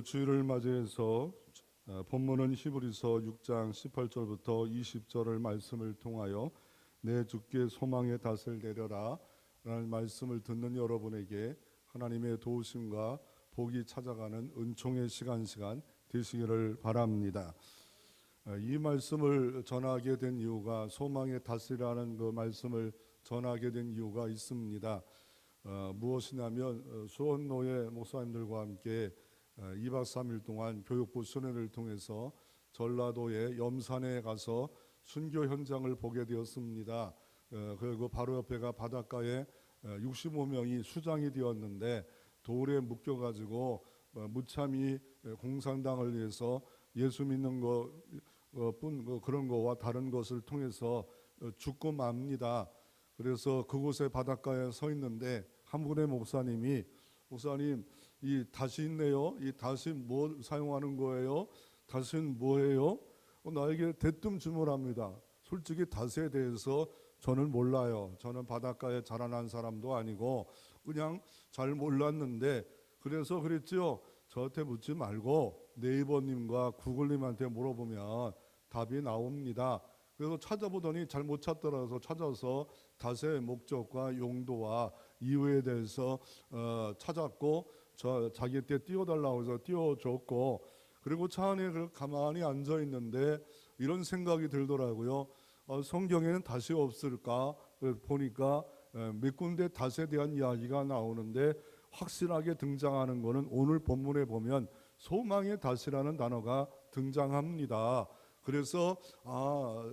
주일을 맞이해서 본문은 히브리서 6장 18절부터 20절을 말씀을 통하여 내 주께 소망의 닷을 내려라 라는 말씀을 듣는 여러분에게 하나님의 도우심과 복이 찾아가는 은총의 시간 되시기를 바랍니다. 이 말씀을 전하게 된 이유가, 소망의 닷이라는 그 말씀을 전하게 된 이유가 있습니다. 무엇이냐면 수원노예 목사님들과 함께 2박 3일 동안 교육부 순회를 통해서 전라도의 염산에 가서 순교 현장을 보게 되었습니다. 그리고 바로 옆에가 바닷가에 65명이 수장이 되었는데 돌에 묶여가지고 무참히 공산당을 위해서 예수 믿는 것뿐 그런 거와 다른 것을 통해서 죽고 맙니다. 그래서 그곳에 바닷가에 서 있는데 한 분의 목사님, 이 닷이 있네요. 이 닷이 뭐 사용하는 거예요? 닷은 뭐예요? 나에게 대뜸 질문합니다. 솔직히 닷에 대해서 저는 몰라요. 저는 바닷가에 자라난 사람도 아니고 그냥 잘 몰랐는데, 그래서 그랬죠. 저한테 묻지 말고 네이버님과 구글님한테 물어보면 답이 나옵니다. 그래서 찾아보더니 잘 못 찾더라서 찾아서 닷의 목적과 용도와 이유에 대해서 찾았고, 자기 때 띄워달라고 해서 띄워줬고, 그리고 차 안에 가만히 앉아 있는데 이런 생각이 들더라고요. 성경에는 닷이 없을까? 보니까 몇 군데 닷에 대한 이야기가 나오는데 확실하게 등장하는 것은 오늘 본문에 보면 소망의 닷이라는 단어가 등장합니다. 그래서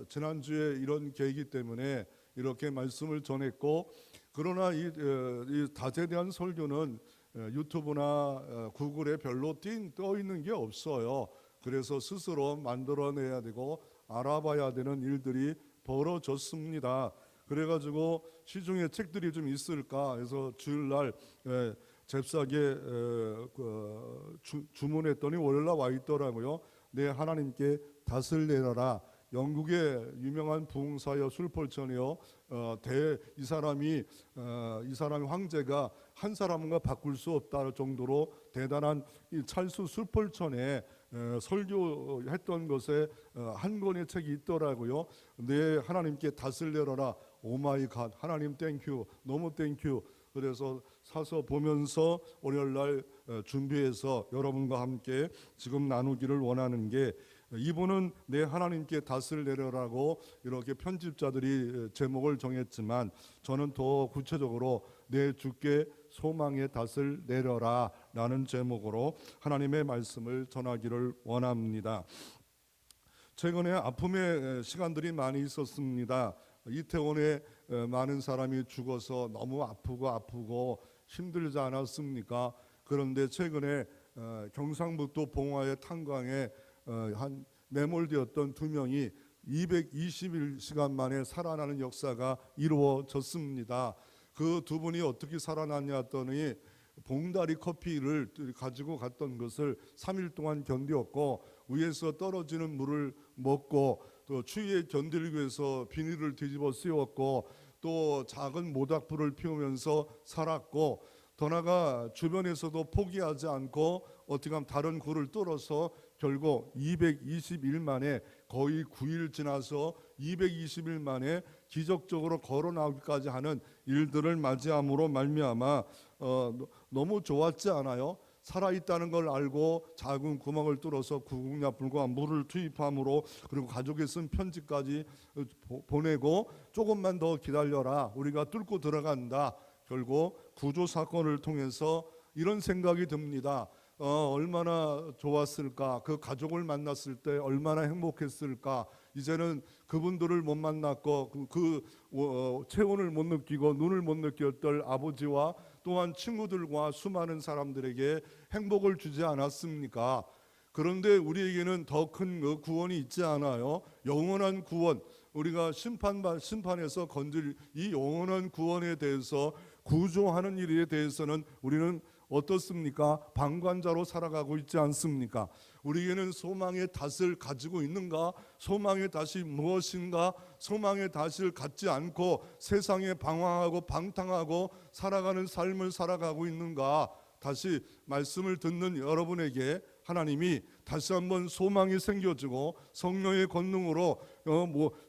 지난주에 이런 계기이기 때문에 이렇게 말씀을 전했고, 그러나 이 닷에 대한 설교는 유튜브나 구글에 별로 떠 있는 게 없어요. 그래서 스스로 만들어내야 되고 알아봐야 되는 일들이 벌어졌습니다. 그래가지고 시중에 책들이 좀 있을까 해서 주일날 잽싸게 주문했더니 월요일날 와 있더라고요. 내 하나님께 닷을 내려라. 영국의 유명한 부흥사여 술펄천이요. 이 사람이 황제가 한 사람과 바꿀 수 없다 정도로 대단한 이 찰스 술펄천에 설교했던 것에 한 권의 책이 있더라고요. 내 하나님께 닷을 내려라. 오 마이 갓, 하나님 땡큐, 너무 땡큐. 그래서 사서 보면서 월요일날 준비해서 여러분과 함께 지금 나누기를 원하는 게, 이분은 내 하나님께 닷을 내려라고 이렇게 편집자들이 제목을 정했지만 저는 더 구체적으로 내 주께 소망의 닷을 내려라 라는 제목으로 하나님의 말씀을 전하기를 원합니다. 최근에 아픔의 시간들이 많이 있었습니다. 이태원에 많은 사람이 죽어서 너무 아프고 힘들지 않았습니까? 그런데 최근에 경상북도 봉화의 탄광에 한 매몰되었던 두 명이 221시간 만에 살아나는 역사가 이루어졌습니다. 그 두 분이 어떻게 살아났냐 했더니 봉다리 커피를 가지고 갔던 것을 3일 동안 견디었고, 위에서 떨어지는 물을 먹고, 또 추위에 견디기 위해서 비닐을 뒤집어 씌웠고, 또 작은 모닥불을 피우면서 살았고, 더 나아가 주변에서도 포기하지 않고 어떻게 하면 다른 굴을 뚫어서 결국 220일 만에, 거의 9일 지나서 220일 만에 기적적으로 걸어 나오기까지 하는 일들을 맞이함으로 말미암아 너무 좋았지 않아요? 살아있다는 걸 알고 작은 구멍을 뚫어서 구급약불과 물을 투입함으로, 그리고 가족이 쓴 편지까지 보내고 조금만 더 기다려라, 우리가 뚫고 들어간다. 결국 구조사건을 통해서 이런 생각이 듭니다. 얼마나 좋았을까, 그 가족을 만났을 때 얼마나 행복했을까. 이제는 그분들을 못 만났고 체온을 못 느끼고 눈을 못 느꼈던 아버지와 또한 친구들과 수많은 사람들에게 행복을 주지 않았습니까? 그런데 우리에게는 더 큰 구원이 있지 않아요? 영원한 구원, 우리가 심판에서 건질 이 영원한 구원에 대해서, 구조하는 일에 대해서는 우리는 어떻습니까? 방관자로 살아가고 있지 않습니까? 우리에게는 소망의 닷을 가지고 있는가? 소망의 닷이 무엇인가? 소망의 닷을 갖지 않고 세상에 방황하고 방탕하고 살아가는 삶을 살아가고 있는가? 다시 말씀을 듣는 여러분에게 하나님이 다시 한번 소망이 생겨지고 성령의 권능으로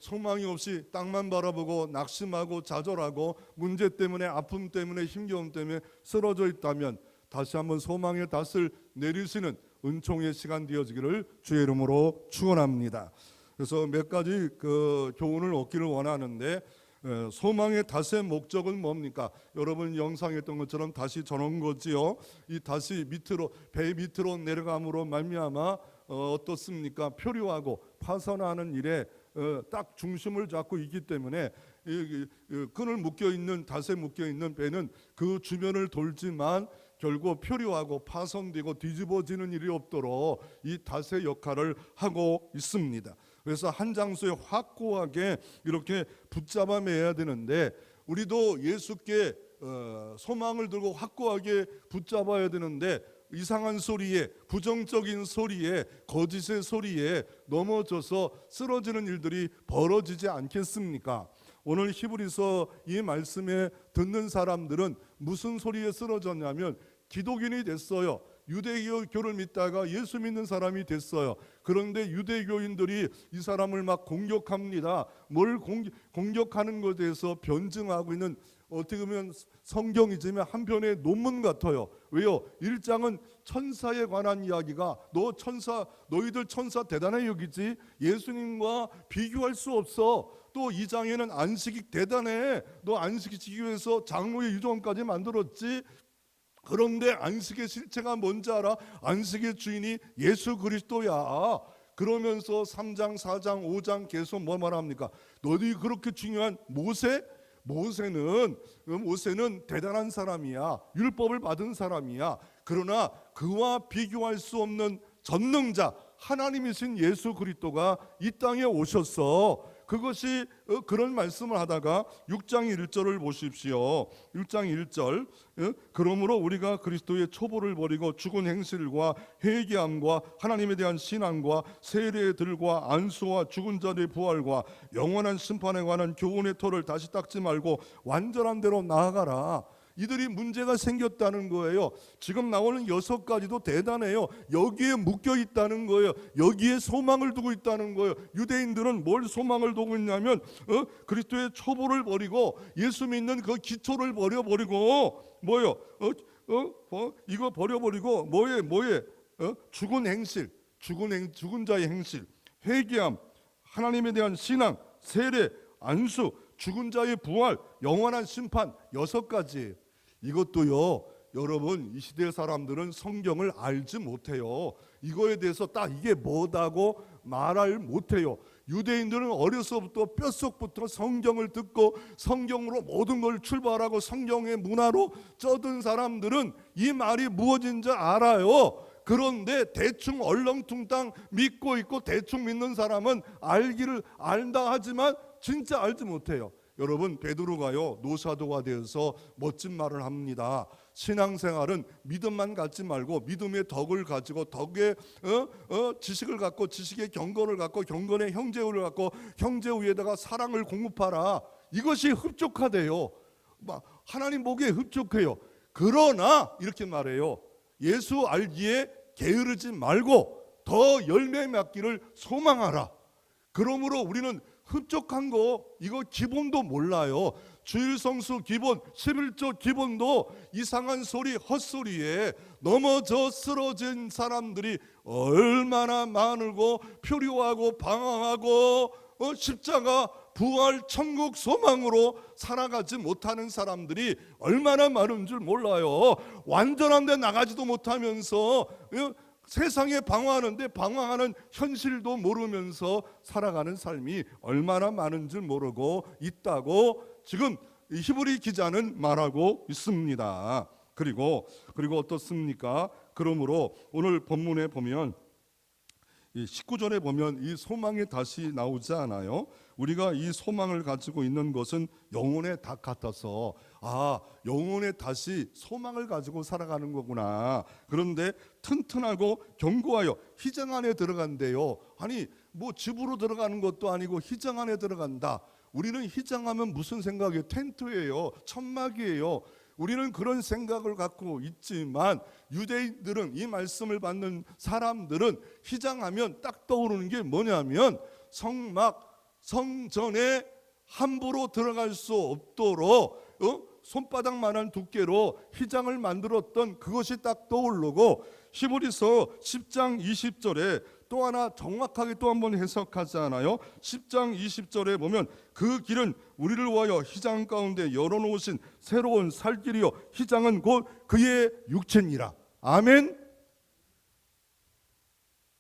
소망이 없이 땅만 바라보고 낙심하고 좌절하고 문제 때문에 아픔 때문에 힘겨움 때문에 쓰러져 있다면 다시 한번 소망의 닷을 내리시는 은총의 시간 되어지기를 주의 이름으로 축원합니다. 그래서 몇 가지 교훈을 얻기를 원하는데, 소망의 닷의 목적은 뭡니까? 여러분 영상에 있던 것처럼 다시 저런 거지요. 이 닷이 밑으로, 배 밑으로 내려감으로 말미암아 어떻습니까? 표류하고 파선하는 일에 딱 중심을 잡고 있기 때문에 끈을 묶여 있는, 닷에 묶여 있는 배는 그 주변을 돌지만 결국 표류하고 파손되고 뒤집어지는 일이 없도록 이 닷의 역할을 하고 있습니다. 그래서 한 장소에 확고하게 이렇게 붙잡아 매야 되는데, 우리도 예수께 소망을 들고 확고하게 붙잡아야 되는데, 이상한 소리에, 부정적인 소리에, 거짓의 소리에 넘어져서 쓰러지는 일들이 벌어지지 않겠습니까? 오늘 히브리서 이 말씀에 듣는 사람들은 무슨 소리에 쓰러졌냐면 기독인이 됐어요. 유대교를 믿다가 예수 믿는 사람이 됐어요. 그런데 유대교인들이 이 사람을 막 공격합니다. 뭘 공격하는 것에 대해서 변증하고 있는, 어떻게 보면 성경이지만 한편의 논문 같아요. 왜요? 1장은 천사에 관한 이야기가, 너희들 천사 대단해 여기지, 예수님과 비교할 수 없어. 또 2장에는 안식이 대단해, 너 안식이 지기 위해서 장로의 유전까지 만들었지. 그런데 안식의 실체가 뭔지 알아? 안식의 주인이 예수 그리스도야. 그러면서 3장, 4장, 5장 계속 뭐 말합니까? 너희 그렇게 중요한 모세는 대단한 사람이야. 율법을 받은 사람이야. 그러나 그와 비교할 수 없는 전능자 하나님이신 예수 그리스도가 이 땅에 오셨어. 그것이 그런 말씀을 하다가 6장 1절을 보십시오. 6장 1절, 그러므로 우리가 그리스도의 초보를 버리고 죽은 행실과 회개함과 하나님에 대한 신앙과 세례들과 안수와 죽은 자들의 부활과 영원한 심판에 관한 교훈의 토를 다시 닦지 말고 완전한 대로 나아가라. 이들이 문제가 생겼다는 거예요. 지금 나오는 6가지도 대단해요. 여기에 묶여 있다는 거예요. 여기에 소망을 두고 있다는 거예요. 유대인들은 뭘 소망을 두고 있냐면 그리스도의 초보를 버리고 예수 믿는 그 기초를 버려버리고 뭐요? 이거 버려버리고 뭐에? 죽은 행실, 죽은 자의 행실, 회개함, 하나님에 대한 신앙, 세례, 안수, 죽은 자의 부활, 영원한 심판, 6가지. 이것도요, 여러분 이 시대 사람들은 성경을 알지 못해요. 이거에 대해서 딱 이게 뭐다고 말을 못해요. 유대인들은 어려서부터 뼛속부터 성경을 듣고 성경으로 모든 걸 출발하고 성경의 문화로 쩌든 사람들은 이 말이 무엇인지 알아요. 그런데 대충 얼렁뚱땅 믿고 있고 대충 믿는 사람은 안다 하지만 진짜 알지 못해요. 여러분, 베드로가요 노사도가 되어서 멋진 말을 합니다. 신앙생활은 믿음만 갖지 말고 믿음의 덕을 가지고 덕의 지식을 갖고 지식의 경건을 갖고 경건의 형제우를 갖고 형제우에다가 사랑을 공급하라. 이것이 흡족하대요. 하나님 보기에 흡족해요. 그러나 이렇게 말해요. 예수 알기에 게으르지 말고 더 열매 맺기를 소망하라. 그러므로 우리는 흡족한 거 이거 기본도 몰라요. 주일성수 기본, 11조 기본도 이상한 소리, 헛소리에 넘어져 쓰러진 사람들이 얼마나 많고 표류하고 방황하고 십자가, 부활, 천국 소망으로 살아가지 못하는 사람들이 얼마나 많은 줄 몰라요. 완전한 데 나가지도 못하면서 세상에 방황하는데 방황하는 현실도 모르면서 살아가는 삶이 얼마나 많은 줄 모르고 있다고 지금 히브리 기자는 말하고 있습니다. 그리고 어떻습니까? 그러므로 오늘 본문에 보면 19절에 보면 이 소망이 다시 나오지 않아요. 우리가 이 소망을 가지고 있는 것은 영혼의 닭 같아서 영혼의 다시 소망을 가지고 살아가는 거구나. 그런데 튼튼하고 견고하여 희장 안에 들어간대요. 아니 뭐 집으로 들어가는 것도 아니고 희장 안에 들어간다. 우리는 희장하면 무슨 생각이에요? 텐트예요. 천막이에요. 우리는 그런 생각을 갖고 있지만 유대인들은, 이 말씀을 받는 사람들은 휘장하면 딱 떠오르는 게 뭐냐면 성전에 함부로 들어갈 수 없도록 손바닥만한 두께로 휘장을 만들었던 그것이 딱 떠오르고, 히브리서 10장 20절에 또 하나 정확하게 또 한번 해석하잖아요. 10장 20절에 보면 그 길은 우리를 위하여 휘장 가운데 열어놓으신 새로운 살 길이요 휘장은 곧 그의 육체니라. 아멘.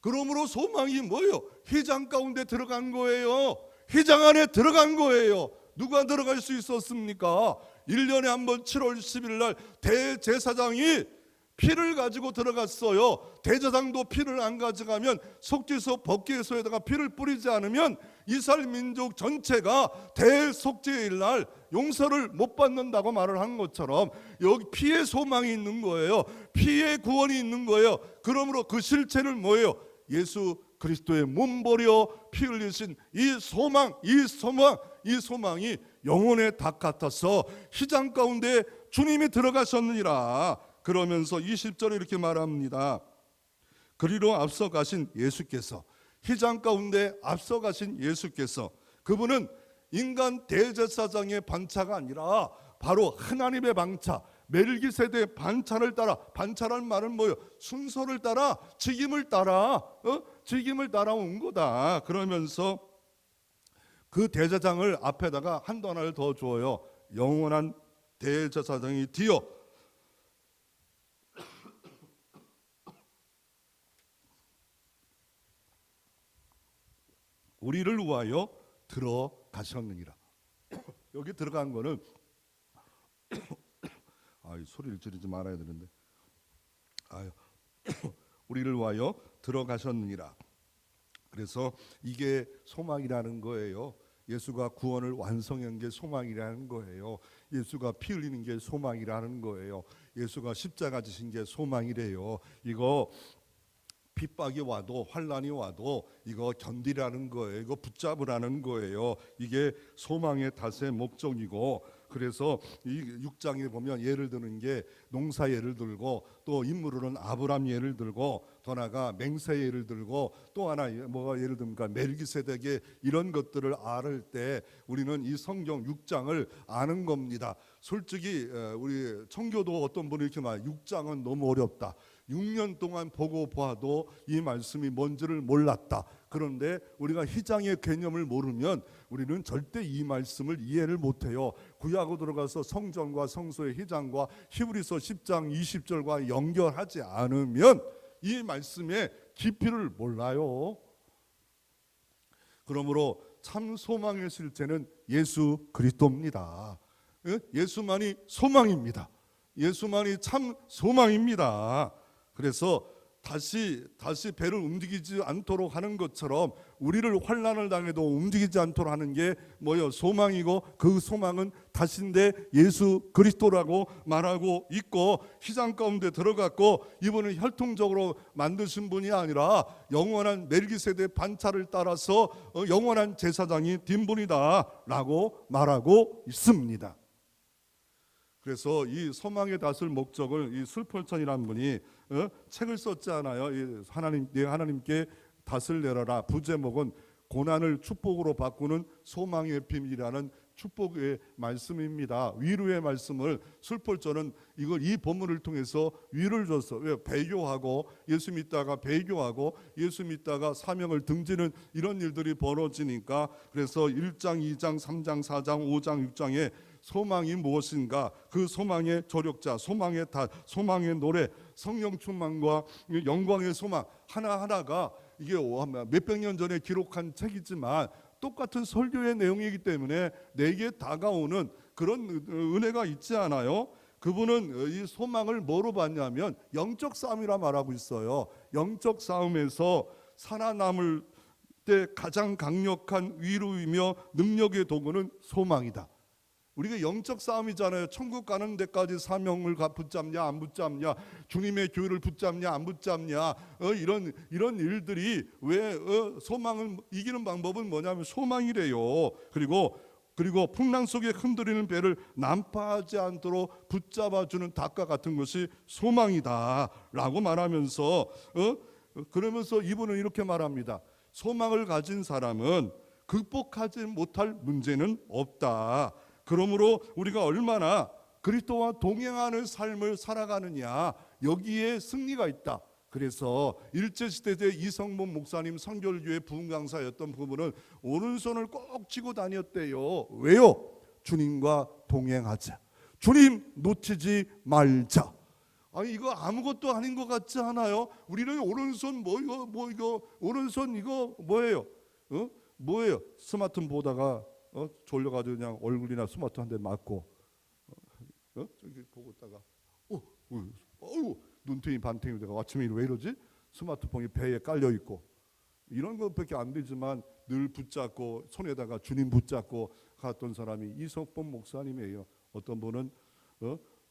그러므로 소망이 뭐예요? 휘장 가운데 들어간 거예요. 휘장 안에 들어간 거예요. 누가 들어갈 수 있었습니까? 1년에 한 번 7월 10일 날 대제사장이 피를 가지고 들어갔어요. 대제사장도 피를 안 가져가면, 속죄소 법궤소에다가 피를 뿌리지 않으면 이스라엘 민족 전체가 대속죄일 날 용서를 못 받는다고 말을 한 것처럼 여기 피의 소망이 있는 거예요. 피의 구원이 있는 거예요. 그러므로 그 실체는 뭐예요? 예수 그리스도의 몸버려 피 흘리신 이 소망이 영혼의 닭 같아서 휘장 가운데 주님이 들어가셨느니라. 그러면서 20절에 이렇게 말합니다. 그리로 앞서가신 예수께서, 휘장 가운데 앞서가신 예수께서, 그분은 인간 대제사장의 반차가 아니라 바로 하나님의 반차, 멜기세덱의 반차를 따라, 반차란 말은 뭐예요? 순서를 따라, 직임을 따라온 거다. 그러면서 그 대제사장을 앞에다가 한도 하나를 더 줘요. 영원한 대제사장이 되어 우리를 위하여 들어가셨느니라. 여기 들어간 거는 소리를 지르지 말아야 되는데, 우리를 위하여 들어가셨느니라. 그래서 이게 소망이라는 거예요. 예수가 구원을 완성한 게 소망이라는 거예요. 예수가 피 흘리는 게 소망이라는 거예요. 예수가 십자가 지신 게 소망이래요. 이거 핍박이 와도, 환난이 와도 이거 견디라는 거예요. 이거 붙잡으라는 거예요. 이게 소망의 닷의 목적이고, 그래서 이 6장에 보면 예를 드는 게 농사 예를 들고, 또 인물로는 아브람 예를 들고, 더 나아가 맹세 예를 들고, 또 하나 뭐가 예를 듭니까? 멜기세덱의 이런 것들을 알 때 우리는 이 성경 6장을 아는 겁니다. 솔직히 우리 청교도 어떤 분이 이렇게 말, 6장은 너무 어렵다. 6년 동안 보고 봐도 이 말씀이 뭔지를 몰랐다. 그런데 우리가 휘장의 개념을 모르면 우리는 절대 이 말씀을 이해를 못해요. 구약으로 들어가서 성전과 성소의 휘장과 히브리서 10장 20절과 연결하지 않으면 이 말씀의 깊이를 몰라요. 그러므로 참 소망의 실체는 예수 그리스도입니다. 예수만이 소망입니다. 예수만이 참 소망입니다. 그래서 다시 배를 움직이지 않도록 하는 것처럼 우리를 환난을 당해도 움직이지 않도록 하는 게 뭐예요? 소망이고, 그 소망은 다신데 예수 그리스도라고 말하고 있고, 휘장 가운데 들어갔고, 이분은 혈통적으로 만드신 분이 아니라 영원한 멜기세덱 반차를 따라서 영원한 제사장이 된 분이다라고 말하고 있습니다. 그래서 이 소망의 닷을 목적을 이 술펄천이라는 분이 책을 썼잖아요. 하나님께 닷을 내려라. 부제목은 고난을 축복으로 바꾸는 소망의 비밀이라는 축복의 말씀입니다. 위로의 말씀을 술펄천은 이 본문을 통해서 위로를 줬어. 왜? 배교하고, 예수 믿다가 배교하고, 예수 믿다가 사명을 등지는 이런 일들이 벌어지니까, 그래서 1장, 2장, 3장, 4장, 5장, 6장에 소망이 무엇인가, 그 소망의 조력자, 소망의 닷, 소망의 노래, 성령 충만과 영광의 소망 하나하나가 이게 몇백 년 전에 기록한 책이지만 똑같은 설교의 내용이기 때문에 내게 다가오는 그런 은혜가 있지 않아요? 그분은 이 소망을 뭐로 봤냐면 영적 싸움이라 말하고 있어요. 영적 싸움에서 살아남을 때 가장 강력한 위로이며 능력의 도구는 소망이다. 우리가 영적 싸움이잖아요. 천국 가는 데까지 사명을 붙잡냐 안 붙잡냐, 주님의 교회를 붙잡냐 안 붙잡냐, 이런 일들이 왜 소망을 이기는 방법은 뭐냐면 소망이래요. 그리고 그리고 풍랑 속에 흔들리는 배를 난파하지 않도록 붙잡아주는 닭과 같은 것이 소망이다라고 말하면서 그러면서 이분은 이렇게 말합니다. 소망을 가진 사람은 극복하지 못할 문제는 없다. 그러므로 우리가 얼마나 그리스도와 동행하는 삶을 살아가느냐, 여기에 승리가 있다. 그래서 일제시대 이성문 목사님 선결교회 부흥강사였던 부분은 오른손을 꼭 쥐고 다녔대요. 왜요? 주님과 동행하자. 주님 놓치지 말자. 아니 이거 아무것도 아닌 것 같지 않아요? 우리는 오른손 뭐 이거 오른손 이거 뭐예요? 뭐예요? 스마트폰 보다가 졸려가지고 그냥 얼굴이나 스마트 한 대 맞고 저기 보고 있다가 눈탱이 반탱이 되고 아침에 왜 이러지? 스마트폰이 배에 깔려 있고 이런 것밖에 안 되지만 늘 붙잡고 손에다가 주님 붙잡고 갔던 사람이 이석범 목사님이에요. 어떤 분은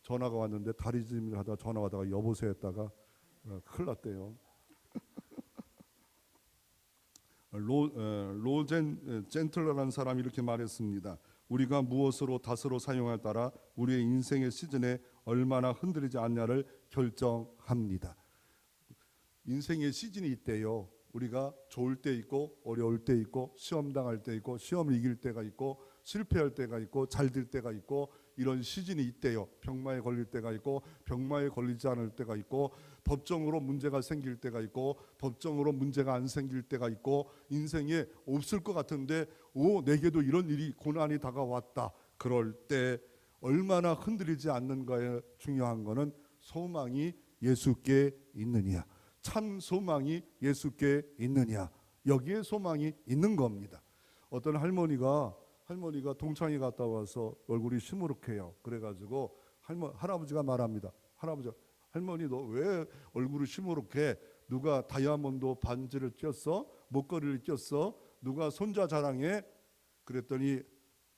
전화가 왔는데 다리짐을 하다 전화 왔다가 여보세요 했다가 큰일 났대요. 로젠 젠틀러라는 사람이 이렇게 말했습니다. 우리가 무엇으로 다스로 사용할 따라 우리의 인생의 시즌에 얼마나 흔들리지 않냐를 결정합니다. 인생의 시즌이 있대요. 우리가 좋을 때 있고 어려울 때 있고 시험 당할 때 있고 시험을 이길 때가 있고 실패할 때가 있고 잘 될 때가 있고 이런 시즌이 있대요. 병마에 걸릴 때가 있고 병마에 걸리지 않을 때가 있고 법정으로 문제가 생길 때가 있고 법정으로 문제가 안 생길 때가 있고 인생에 없을 것 같은데 내게도 이런 일이 고난이 다가왔다. 그럴 때 얼마나 흔들리지 않는가에 중요한 거는 소망이 예수께 있느냐, 참 소망이 예수께 있느냐, 여기에 소망이 있는 겁니다. 어떤 할머니가 동창회 갔다 와서 얼굴이 시무룩해요. 그래가지고 할아버지가 말합니다. 할머니 너 왜 얼굴이 시무룩해? 누가 다이아몬드 반지를 꼈어? 목걸이를 꼈어? 누가 손자 자랑해? 그랬더니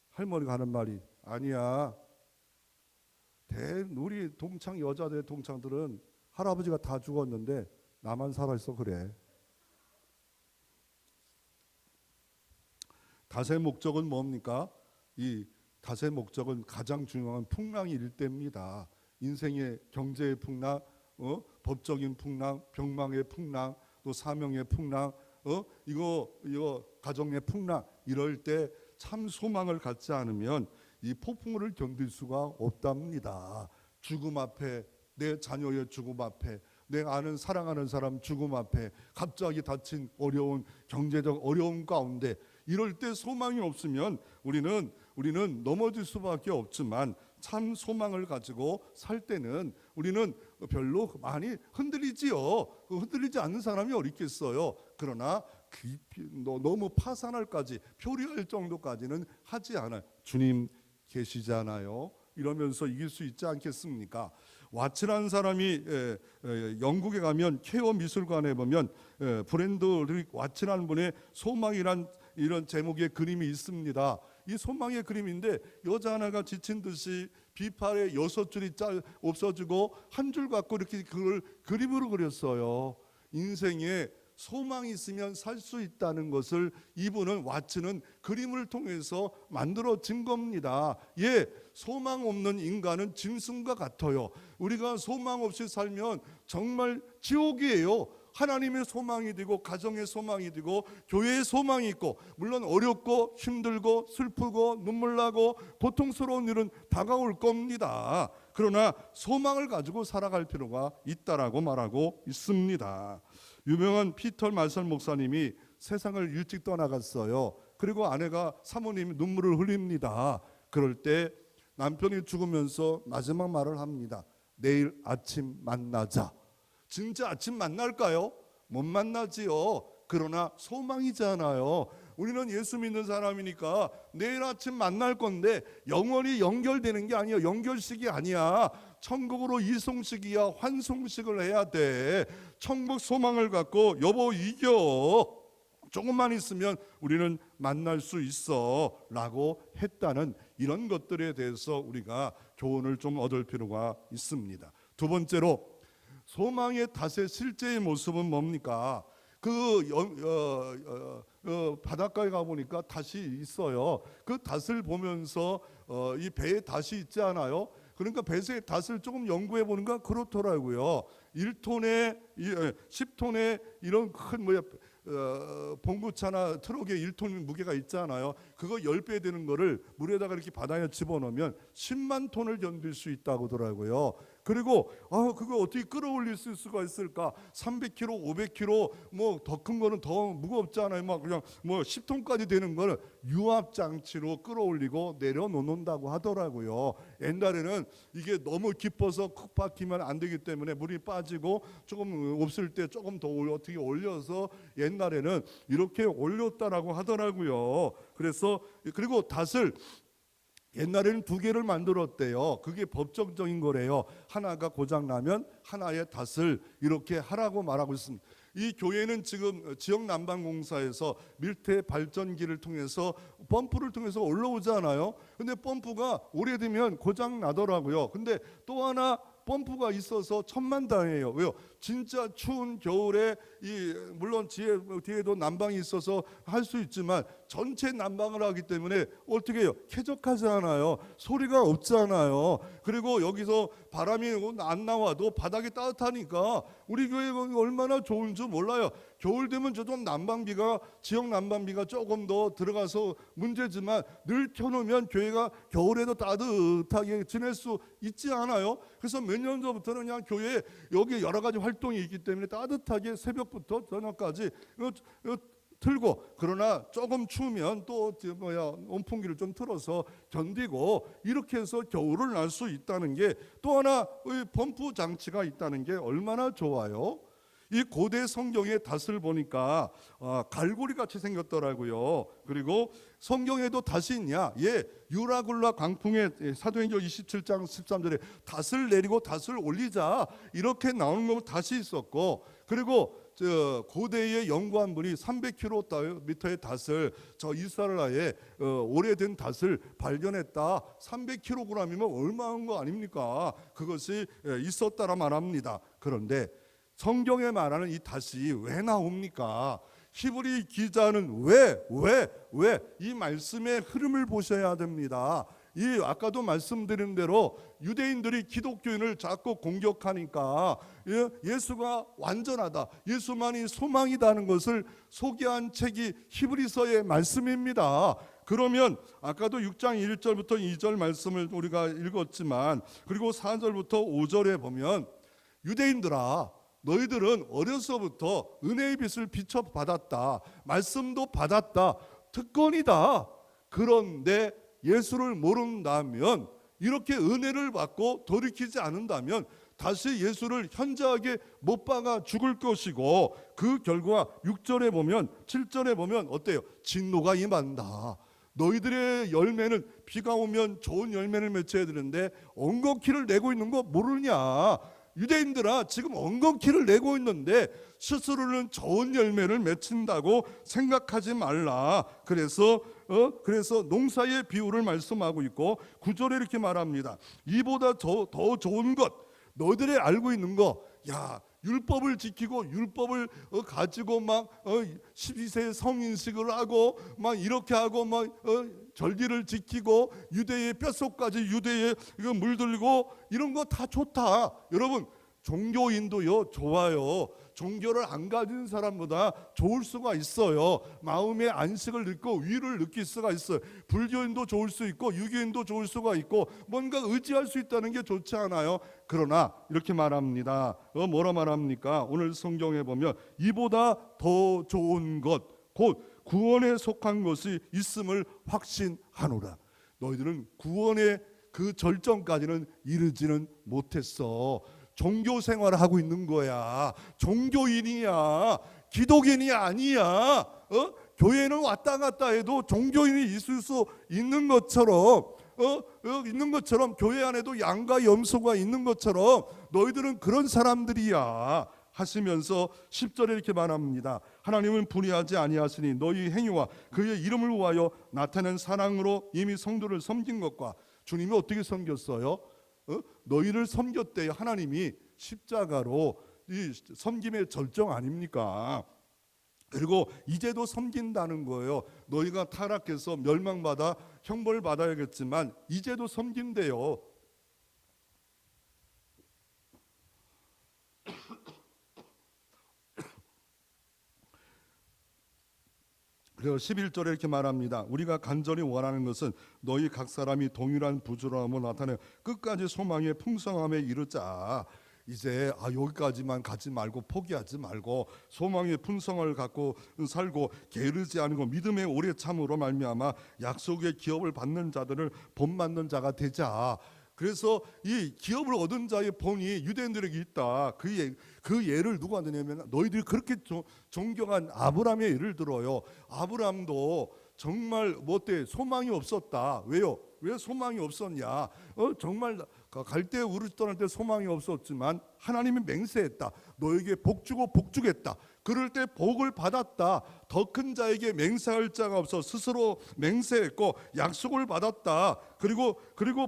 할머니가 하는 말이 아니야. 우리 동창 여자들 동창들은 할아버지가 다 죽었는데 나만 살아있어 그래. 닷의 목적은 뭡니까? 이 닷의 목적은 가장 중요한 풍랑이 일 때입니다. 인생의 경제의 풍랑, 법적인 풍랑, 병망의 풍랑, 또 사명의 풍랑, 이거 가정의 풍랑, 이럴 때 참 소망을 갖지 않으면 이 폭풍우를 견딜 수가 없답니다. 죽음 앞에, 내 자녀의 죽음 앞에, 내 아는 사랑하는 사람 죽음 앞에 갑자기 닥친 어려운 경제적 어려움 가운데 이럴 때 소망이 없으면 우리는 넘어질 수밖에 없지만 참 소망을 가지고 살 때는 우리는 별로 많이 흔들리지요. 흔들리지 않는 사람이 어디 있겠어요. 그러나 너무 파산할까지 표리할 정도까지는 하지 않아요. 주님 계시잖아요. 이러면서 이길 수 있지 않겠습니까? 왓츠라는 사람이 영국에 가면 케어 미술관에 보면 브랜드 왓츠라는 분의 소망이란 이런 제목의 그림이 있습니다. 이 소망의 그림인데 여자 하나가 지친 듯이 비팔에 6줄이 없어지고 한 줄 갖고 이렇게 그걸 그림으로 그렸어요. 인생에 소망이 있으면 살 수 있다는 것을 이분은 왓츠는 그림을 통해서 만들어진 겁니다. 소망 없는 인간은 짐승과 같아요. 우리가 소망 없이 살면 정말 지옥이에요. 하나님의 소망이 되고 가정의 소망이 되고 교회의 소망이 있고 물론 어렵고 힘들고 슬프고 눈물나고 고통스러운 일은 다가올 겁니다. 그러나 소망을 가지고 살아갈 필요가 있다라고 말하고 있습니다. 유명한 피터 말살 목사님이 세상을 일찍 떠나갔어요. 그리고 아내가 사모님이 눈물을 흘립니다. 그럴 때 남편이 죽으면서 마지막 말을 합니다. 내일 아침 만나자. 진짜 아침 만날까요? 못 만나지요. 그러나 소망이잖아요. 우리는 예수 믿는 사람이니까 내일 아침 만날 건데 영원히 연결되는 게 아니야. 연결식이 아니야. 천국으로 이송식이야. 환송식을 해야 돼. 천국 소망을 갖고 여보 이겨. 조금만 있으면 우리는 만날 수 있어 라고 했다는 이런 것들에 대해서 우리가 교훈을 좀 얻을 필요가 있습니다. 두 번째로 소망의 닷의 실제의 모습은 뭡니까? 바닷가에 가 보니까 닷이 있어요. 그 닷을 보면서 이 배에 닷이 있지 않아요? 그러니까 배수의 닷을 조금 연구해 보는가 그렇더라고요. 1톤에 10톤에 이런 큰 봉구차나 트럭에 1톤 무게가 있잖아요. 그거 10배 되는 거를 물에다가 이렇게 바다에 집어넣으면 10만 톤을 견딜 수 있다고 하더라고요. 그리고 그거 어떻게 끌어올릴 수가 있을까? 300kg, 500kg 뭐 더 큰 거는 더 무겁잖아요. 막 그냥 뭐 10톤까지 되는 거를 유압 장치로 끌어올리고 내려놓는다고 하더라고요. 옛날에는 이게 너무 깊어서 쿡 박히면 안 되기 때문에 물이 빠지고 조금 없을 때 조금 더 어떻게 올려서 옛날에는 이렇게 올렸다라고 하더라고요. 그리고 닷을 옛날에는 2개를 만들었대요. 그게 법정적인 거래요. 하나가 고장나면 하나의 닷을 이렇게 하라고 말하고 있습니다. 이 교회는 지금 지역난방공사에서 밀폐 발전기를 통해서 펌프를 통해서 올라오잖아요. 근데 펌프가 오래되면 고장 나더라고요. 근데 또 하나 펌프가 있어서 천만다행이에요. 왜요? 진짜 추운 겨울에 물론 뒤에도 난방이 있어서 할 수 있지만 전체 난방을 하기 때문에 어떻게 해요? 쾌적하지 않아요. 소리가 없잖아요. 그리고 여기서 바람이 안 나와도 바닥이 따뜻하니까 우리 교회가 얼마나 좋은 줄 몰라요. 겨울 되면 저좀 난방비가 지역 난방비가 조금 더 들어가서 문제지만 늘 켜놓으면 교회가 겨울에도 따뜻하게 지낼 수 있지 않아요? 그래서 몇 년 전부터는 그냥 교회에 여기 여러 가지 활동이 있기 때문에 따뜻하게 새벽부터 저녁까지 틀고, 그러나 조금 추우면 또 온풍기를 좀 틀어서 견디고 이렇게 해서 겨울을 날 수 있다는 게, 또 하나 펌프 장치가 있다는 게 얼마나 좋아요. 이 고대 성경의 닷을 보니까 갈고리 같이 생겼더라고요. 그리고 성경에도 닷이 있냐? 유라굴라 광풍의 사도행전 27장 13절에 닷을 내리고 닷을 올리자 이렇게 나오는 거 닷이 있었고, 그리고 고대의 연구한 분이 300km의 닷을 저 이스라엘에 오래된 닷을 발견했다. 300kg이면 얼마인 거 아닙니까? 그것이 있었다라 말합니다. 그런데 성경에 말하는 이 닷이 왜 나옵니까? 히브리 기자는 왜 이 말씀의 흐름을 보셔야 됩니다. 아까도 말씀드린 대로 유대인들이 기독교인을 자꾸 공격하니까 예수가 완전하다, 예수만이 소망이다는 것을 소개한 책이 히브리서의 말씀입니다. 그러면 아까도 6장 1절부터 2절 말씀을 우리가 읽었지만, 그리고 4절부터 5절에 보면 유대인들아, 너희들은 어려서부터 은혜의 빛을 비춰받았다, 말씀도 받았다, 특권이다. 그런데 예수를 모른다면, 이렇게 은혜를 받고 돌이키지 않는다면 다시 예수를 현저하게 못 박아 죽을 것이고, 그 결과 6절에 보면 7절에 보면 어때요? 진노가 임한다. 너희들의 열매는 비가 오면 좋은 열매를 맺어야 되는데 엉겅퀴를 내고 있는 거 모르냐? 유대인들아, 지금 엉겅퀴를 내고 있는데 스스로는 좋은 열매를 맺힌다고 생각하지 말라. 그래서 농사의 비유를 말씀하고 있고, 9절에 이렇게 말합니다. 이보다 더 좋은 것, 너희들이 알고 있는 거, 율법을 지키고 율법을 가지고 막 12세 성인식을 하고 막 이렇게 하고 막 절기를 지키고 유대의 뼛속까지 유대에 이거 물들고 이런 거 다 좋다. 여러분, 종교인도요 좋아요. 종교를 안 가진 사람보다 좋을 수가 있어요. 마음의 안식을 느끼고 위를 느낄 수가 있어요. 불교인도 좋을 수 있고 유교인도 좋을 수가 있고 뭔가 의지할 수 있다는 게 좋지 않아요? 그러나 이렇게 말합니다. 뭐라 말합니까? 오늘 성경에 보면 이보다 더 좋은 것, 곧 구원에 속한 것이 있음을 확신하노라. 너희들은 구원의 그 절정까지는 이르지는 못했어. 종교 생활을 하고 있는 거야. 종교인이야. 기독인이 아니야. 교회는 왔다 갔다 해도 종교인이 있을 수 있는 것처럼 교회 안에도 양과 염소가 있는 것처럼 너희들은 그런 사람들이야 하시면서 10절에 이렇게 말합니다. 하나님은 불의하지 아니하시니 너희 행위와 그의 이름을 위하여 나타낸 사랑으로 이미 성도를 섬긴 것과, 주님이 어떻게 섬겼어요? 너희를 섬겼대요. 하나님이 십자가로 이 섬김의 절정 아닙니까? 그리고 이제도 섬긴다는 거예요. 너희가 타락해서 멸망받아 형벌 받아야겠지만 이제도 섬긴대요. 그래서 11절에 이렇게 말합니다. 우리가 간절히 원하는 것은 너희 각 사람이 동일한 부지런함을 나타내 끝까지 소망의 풍성함에 이르자. 이제 여기까지만 가지 말고 포기하지 말고 소망의 풍성을 갖고 살고 게으르지 않고 믿음의 오래 참으로 말미암아 약속의 기업을 받는 자들을 본받는 자가 되자. 그래서 이 기업을 얻은 자의 본이 유대인들에게 있다. 그 예를 누가 드냐면 너희들이 그렇게 존경한 아브라함의 예를 들어요. 아브라함도 정말 소망이 없었다. 왜요? 왜 소망이 없었냐? 정말 갈대 우르 떠날 때 소망이 없었지만 하나님이 맹세했다. 너에게 복 주고 복 주겠다. 그럴 때 복을 받았다. 더 큰 자에게 맹세할 자가 없어 스스로 맹세했고 약속을 받았다. 그리고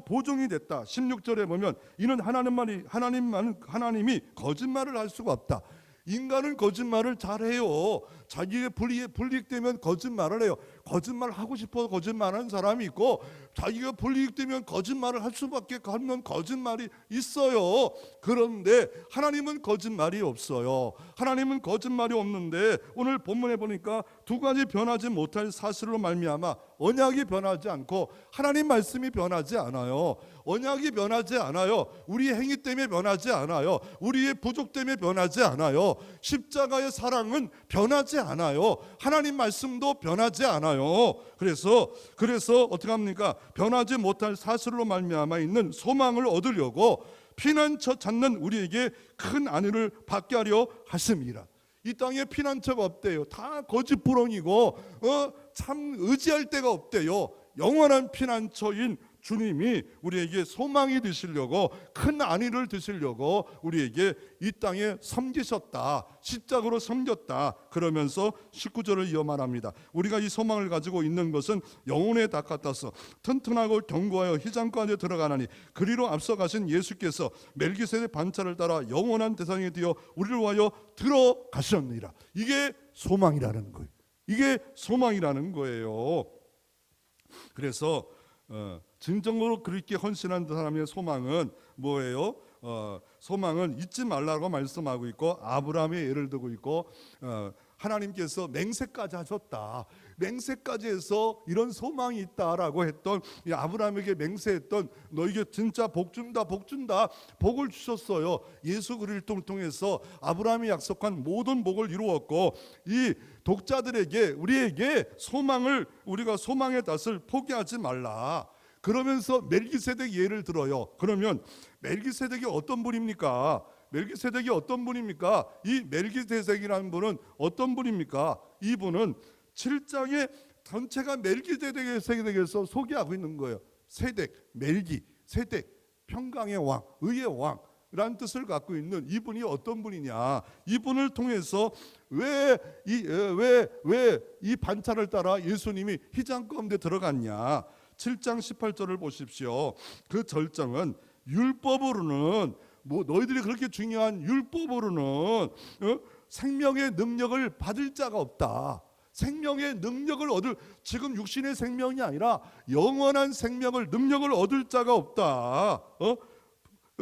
보증이 됐다. 16절에 보면 이는 하나님이 거짓말을 할 수가 없다. 인간은 거짓말을 잘해요. 자기의 불이익되면 거짓말을 해요. 거짓말 하고 싶어서 거짓말하는 사람이 있고 자기가 불이익되면 거짓말을 할 수밖에 없는 거짓말이 있어요. 그런데 하나님은 거짓말이 없어요. 하나님은 거짓말이 없는데 오늘 본문에 보니까 두 가지 변하지 못할 사실로 말미암아 언약이 변하지 않고 하나님 말씀이 변하지 않아요. 언약이 변하지 않아요. 우리의 행위 때문에 변하지 않아요. 우리의 부족 때문에 변하지 않아요. 십자가의 사랑은 변하지 않아요. 하나님 말씀도 변하지 않아요. 그래서 어떻게 합니까? 변하지 못할 사실로 말미암아 있는 소망을 얻으려고 피난처 찾는 우리에게 큰 안위를 받게 하려 하심이라. 이 땅에 피난처가 없대요. 다 거짓부렁이고 참 의지할 데가 없대요. 영원한 피난처인 주님이 우리에게 소망이 되시려고 큰 안위를 드시려고 우리에게 이 땅에 섬기셨다. 십자가로 섬겼다. 그러면서 19절을 이어 말합니다. 우리가 이 소망을 가지고 있는 것은 영혼에 닦았다서 튼튼하고 견고하여 휘장가운데 들어가나니 그리로 앞서가신 예수께서 멜기세덱 반차를 따라 영원한 대상이 되어 우리를 위하여 들어가셨느니라. 이게 소망이라는 거예요. 이게 소망이라는 거예요. 그래서 진정으로 그렇게 헌신한 사람의 소망은 뭐예요? 소망은 잊지 말라고 말씀하고 있고 아브라함의 예를 들고 있고 하나님께서 맹세까지 하셨다. 맹세까지 해서 이런 소망이 있다라고 했던 이 아브라함에게 맹세했던 너에게 진짜 복 준다 복을 주셨어요. 예수 그리스도를 통해서 아브라함이 약속한 모든 복을 이루었고 이 독자들에게 우리에게 우리가 소망의 덫을 포기하지 말라. 그러면서 멜기세덱 예를 들어요. 그러면 멜기세덱이 어떤 분입니까? 이 멜기세덱이라는 분은 어떤 분입니까? 이분은 7장의 전체가 멜기세덱에서 소개하고 있는 거예요. 세덱, 평강의 왕, 의의 왕이라는 뜻을 갖고 있는 이분이 어떤 분이냐? 이분을 통해서 왜 이 반차를 따라 예수님이 휘장 가운데 들어갔냐? 7장 18절을 보십시오. 그 절정은 율법으로는 너희들이 그렇게 중요한 율법으로는 생명의 능력을 받을 자가 없다. 생명의 능력을 지금 육신의 생명이 아니라 영원한 능력을 얻을 자가 없다.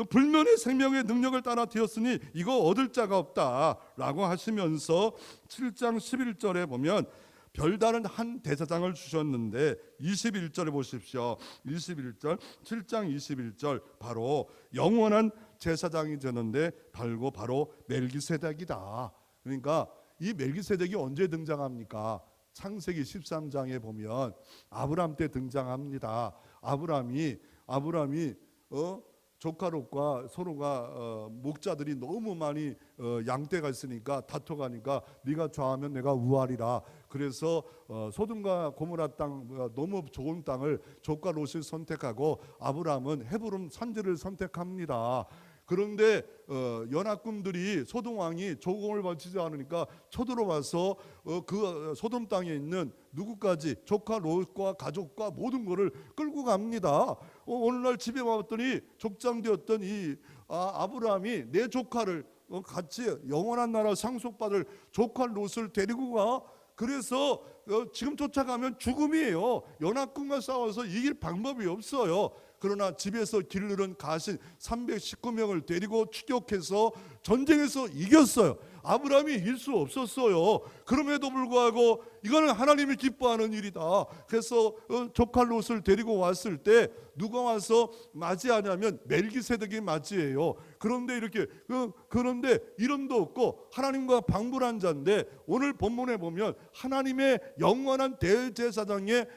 불면의 생명의 능력을 따라 되었으니 이거 얻을 자가 없다라고 하시면서 7장 11절에 보면 별다른 한 대제사장을 주셨는데 21절에 보십시오. 7장 21절 바로 영원한 제사장이 되는데 바로 멜기세덱이다. 그러니까 이 멜기세덱이 언제 등장합니까? 창세기 13장에 보면 아브라함 때 등장합니다. 아브라함이 조카 롯과 서로가 목자들이 너무 많이 양떼가 있으니까 다퉈가니까 네가 좌하면 내가 우하리라. 그래서 소돔과 고모라 땅 너무 좋은 땅을 조카 롯을 선택하고 아브라함은 헤브론 산지를 선택합니다. 그런데 연합군들이 소돔 왕이 조공을 바치지 않으니까 쳐들어와서 그 소돔 땅에 있는 누구까지 조카 롯과 가족과 모든 것을 끌고 갑니다. 어느 날 집에 와봤더니 족장되었던 이 아브라함이 내 조카를 같이 영원한 나라 상속받을 조카 롯을 데리고 가. 그래서 지금 쫓아가면 죽음이에요. 연합군과 싸워서 이길 방법이 없어요. 그러나 집에서 길 잃은 가신 319명을 데리고 추격해서 전쟁에서 이겼어요. 아브라함이 이길 수 없었어요. 그럼에도 불구하고 이거는 하나님이 기뻐하는 일이다. 그래서 조카 롯을 데리고 왔을 때 누가 와서 맞이하냐면 멜기세덱이 맞이해요. 그런데 그런데 이름도 없고 하나님과 방불한 자인데, 오늘 본문에 보면 하나님의 영원한 대제사장의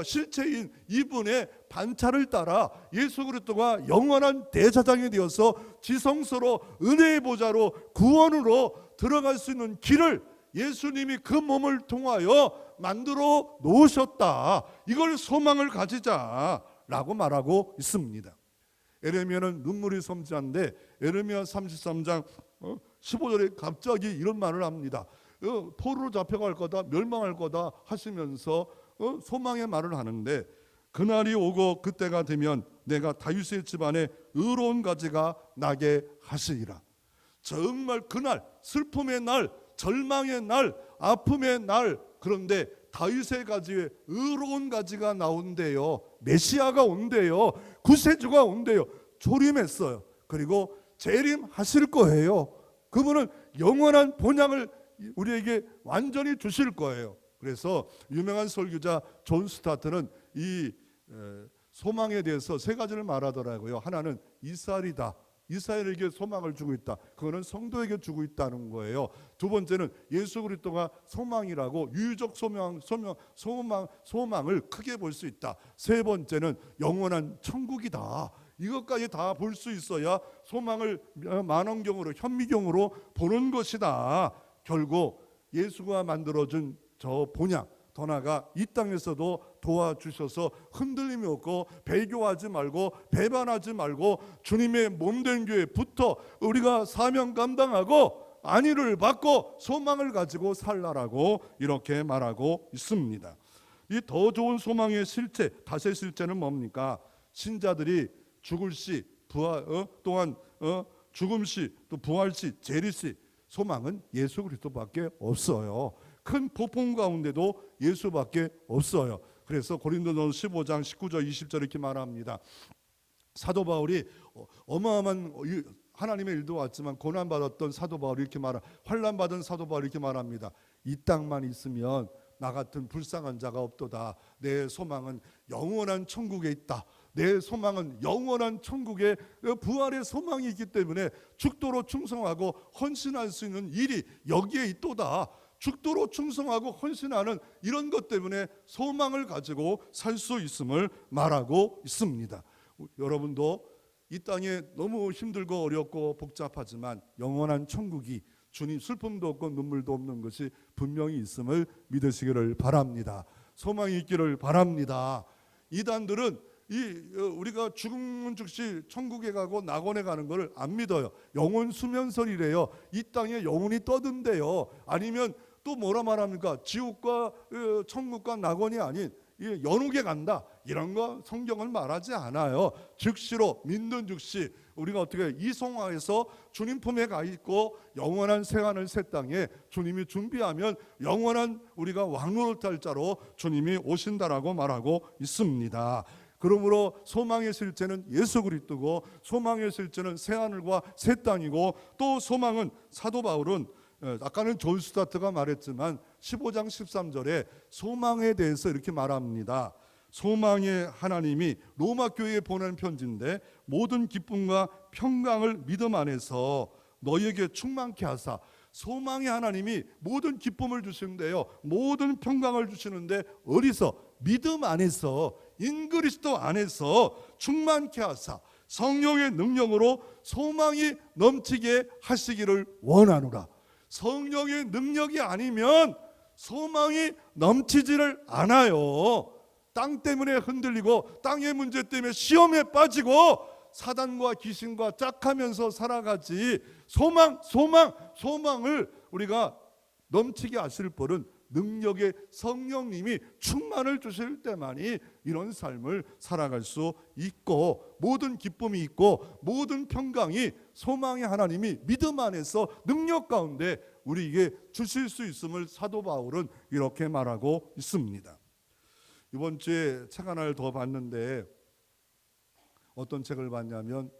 실체인 이분의 반차를 따라 예수 그리스도가 영원한 대제사장이 되어서 지성소로 은혜의 보좌로 구원으로 들어갈 수 있는 길을 예수님이 그 몸을 통하여 만들어 놓으셨다. 이걸 소망을 가지자라고 말하고 있습니다. 에레미야는 눈물이 섬지한데 에레미야 33장 15절에 갑자기 이런 말을 합니다. 포로로 잡혀갈 거다, 멸망할 거다 하시면서 소망의 말을 하는데, 그날이 오고 그때가 되면 내가 다윗의 집안에 의로운 가지가 나게 하시리라. 정말 그날, 슬픔의 날, 절망의 날, 아픔의 날, 그런데 다윗의 가지에 의로운 가지가 나온대요. 메시아가 온대요. 구세주가 온대요. 조림했어요. 그리고 재림하실 거예요. 그분은 영원한 본향을 우리에게 완전히 주실 거예요. 그래서 유명한 설교자 존 스타트는 이 소망에 대해서 세 가지를 말하더라고요. 하나는 이스라엘이다. 이스라엘에게 소망을 주고 있다. 그거는 성도에게 주고 있다는 거예요. 두 번째는 예수 그리스도가 소망이라고 유유적 소망을 크게 볼 수 있다. 세 번째는 영원한 천국이다. 이것까지 다 볼 수 있어야 소망을 만원경으로, 현미경으로 보는 것이다. 결국 예수가 만들어준 저 본향, 더 나아가 이 땅에서도 도와주셔서 흔들림이 없고 배교하지 말고 배반하지 말고 주님의 몸된 교회에 붙어 우리가 사명 감당하고 안위를 받고 소망을 가지고 살라라고 이렇게 말하고 있습니다. 이 더 좋은 소망의 실체, 다시 실체는 뭡니까? 신자들이 죽을 시, 부활, 또한 죽음 시, 또 부활 시, 재림 시 소망은 예수 그리스도밖에 없어요. 큰 폭풍 가운데도 예수밖에 없어요. 그래서 고린도전서 15장 19절 20절 이렇게 말합니다. 사도 바울이 어마어마한 하나님의 일도 왔지만 고난받았던 사도 바울이 이렇게 환난받은 사도 바울이 이렇게 말합니다. 이 땅만 있으면 나 같은 불쌍한 자가 없도다. 내 소망은 영원한 천국에 있다. 내 소망은 영원한 천국의 부활의 소망이 있기 때문에 죽도록 충성하고 헌신할 수 있는 일이 여기에 있도다. 죽도록 충성하고 헌신하는 이런 것 때문에 소망을 가지고 살 수 있음을 말하고 있습니다. 여러분도 이 땅에 너무 힘들고 어렵고 복잡하지만 영원한 천국이, 주님 슬픔도 없고 눈물도 없는 것이 분명히 있음을 믿으시기를 바랍니다. 소망이 있기를 바랍니다. 이단들은 우리가 죽으면 즉시 천국에 가고 낙원에 가는 것을 안 믿어요. 영혼 수면설이래요. 이 땅에 영혼이 떠든대요. 아니면 또 뭐라 말합니까? 지옥과 천국과 낙원이 아닌 연옥에 간다. 이런 거 성경은 말하지 않아요. 즉시로 믿는 즉시 우리가 어떻게 이송화해서 주님 품에 가 있고 영원한 생하늘 새 땅에 주님이 준비하면 영원한 우리가 왕노릇할 자로 주님이 오신다라고 말하고 있습니다. 그러므로 소망의 실제는 예수 그리스도고 소망의 실제는 새하늘과 새 땅이고, 또 소망은 사도 바울은 아까는 존 스타트가 말했지만 15장 13절에 소망에 대해서 이렇게 말합니다. 소망의 하나님이 로마 교회에 보낸 편지인데 모든 기쁨과 평강을 믿음 안에서 너희에게 충만케 하사. 소망의 하나님이 모든 기쁨을 주시는데요, 모든 평강을 주시는데 어디서? 믿음 안에서, 인그리스도 안에서 충만케 하사 성령의 능력으로 소망이 넘치게 하시기를 원하노라. 성령의 능력이 아니면 소망이 넘치지를 않아요. 땅 때문에 흔들리고 땅의 문제 때문에 시험에 빠지고 사단과 귀신과 짝하면서 살아가지, 소망을 우리가 넘치게 하실 분은 능력의 성령님이 충만을 주실 때만이 이런 삶을 살아갈 수 있고, 모든 기쁨이 있고 모든 평강이 소망의 하나님이 믿음 안에서 능력 가운데 우리에게 주실 수 있음을 사도 바울은 이렇게 말하고 있습니다. 이번 주에 책 하나를 더 봤는데, 어떤 책을 봤냐면